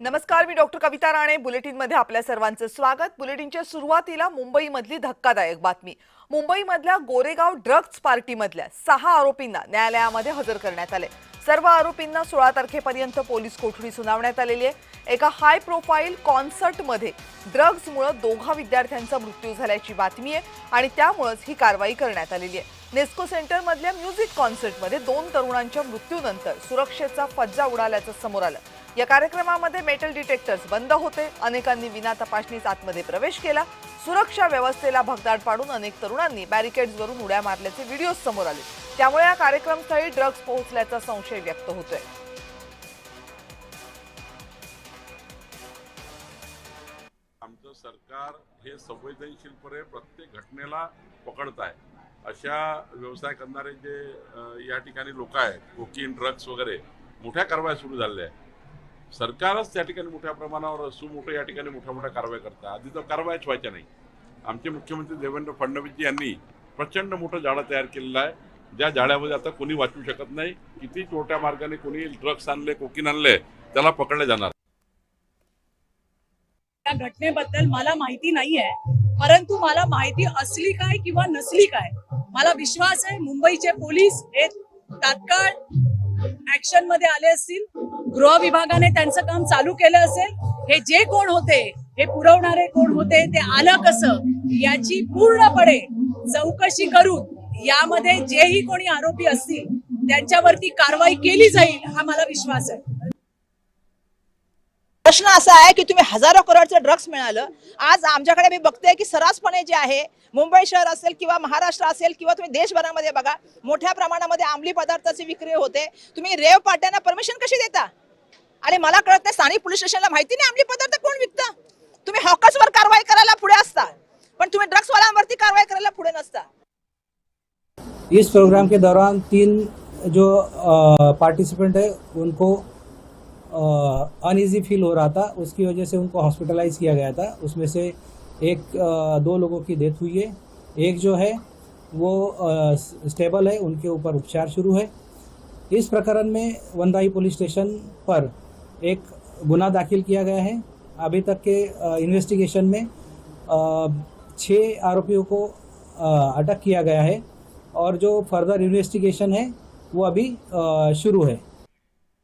नमस्कार, मी डॉक्टर कविता राणे. बुलेटिनमध्ये आपल्या सर्वांचं स्वागत. बुलेटिनच्या सुरुवातीला मुंबईमधली धक्कादायक बातमी. मुंबईमधल्या गोरेगाव ड्रग्ज पार्टीमधल्या 6 आरोपींना न्यायालयामध्ये हजर करण्यात आले. सर्व आरोपींना 16 तारखेपर्यंत पोलीस कोठडी सुनावण्यात आलेली आहे. एका हाय प्रोफाईल कॉन्सर्टमध्ये ड्रग्जमुळे 2 विद्यार्थ्यांचा मृत्यू झाल्याची बातमी आहे आणि त्यामुळेच ही कारवाई करण्यात आलेली आहे. नेस्को सेंटरमधल्या म्युझिक कॉन्सर्टमध्ये 2 तरुणांच्या मृत्यूनंतर सुरक्षेचा फज्जा उडाल्याचं समोर आलं. या कार्यक्रमामध्ये मेटल डिटेक्टर्स बंद होते. अनेकांनी विना तपासणीच आतमध्ये प्रवेश केला. सुरक्षा व्यवस्थेला भगदाड पाडून अनेक तरुणांनी बॅरिकेड्सवरून उड्या मारल्याचे व्हिडिओ समोर आले. त्यामुळे या कार्यक्रमस्थळी ड्रग्ज पोहोचल्याचा संशय व्यक्त होतोय. आमचं सरकार हे संवेदनशीलपणे प्रत्येक घटनेला पकडत आहे. अशा व्यवसाय करणारे जे या ठिकाणी लोक आहेत, कोकीन ड्रग्ज वगैरे, मोठ्या कारवाया सुरू झालेल्या आहेत. सरकारच त्या ठिकाणी मोठ्या प्रमाणावर सुमोठं या ठिकाणी मोठ्या कारवाया करतात. आधी तर कारवायाच व्हायच्या नाही. आमचे मुख्यमंत्री देवेंद्र फडणवीसजी यांनी प्रचंड मोठं जाळं तयार केलेलं आहे. ज्या जाळ्यामध्ये आता कोणी वाचू शकत नाही. किती छोट्या मार्गाने कोणी ड्रग्ज आणले, कोकीन आणले, त्याला पकडले जाणार. या घटनेबद्दल मला माहिती नाहीये, परंतु मला माहिती असली काय किंवा नसली काय, मला विश्वास आहे मुंबईचे पोलीस हे तात्काळ ऍक्शन मध्ये आले असतील. गृह विभागाने त्यांचं काम चालू केलं असेल. हे जे कोण होते, हे पुरवणारे कोण होते, ते आलं कसं, याची पूर्णपणे चौकशी करून यामध्ये जेही कोणी आरोपी असतील त्यांच्यावरती कारवाई केली जाईल, हा मला विश्वास आहे. प्रश्न असा आहे की तुम्ही हजारो करोडचं ड्रग्ज मिळालं. आज आमच्याकडे मी बघते की सर्रासपणे जे आहे, मुंबई शहर असेल किंवा महाराष्ट्र असेल किंवा तुम्ही देशभरामध्ये बघा, मोठ्या प्रमाणामध्ये अंमली पदार्थाची विक्री होते. तुम्ही रेव पार्ट्यांना परमिशन कशी देता? आणि मला कळत नाही, स्थानिक पोलीस स्टेशनला माहिती नाही अंमली पदार्थ कोण विकतं. तुम्ही हॉकर्सवर कारवाई करायला पुढे असता, पण तुम्ही ड्रग्सवाल्यांवरती कारवाई करायला पुढे नसता. इस प्रोग्राम के दौरान 3 जो पार्टिसिपेंट है उनको अनईजी फील हो रहा था. उसकी वजह से उनको हॉस्पिटलाइज किया गया था. उसमें से 2 लोगों की डेथ हुई है. एक जो है वो स्टेबल है, उनके ऊपर उपचार शुरू है. इस प्रकरण में वनराई पुलिस स्टेशन पर एक गुना दाखिल किया गया है. अभी तक के इन्वेस्टिगेशन में 6 आरोपियों को अटक किया गया है और जो फर्दर इन्वेस्टिगेशन है वो अभी शुरू है.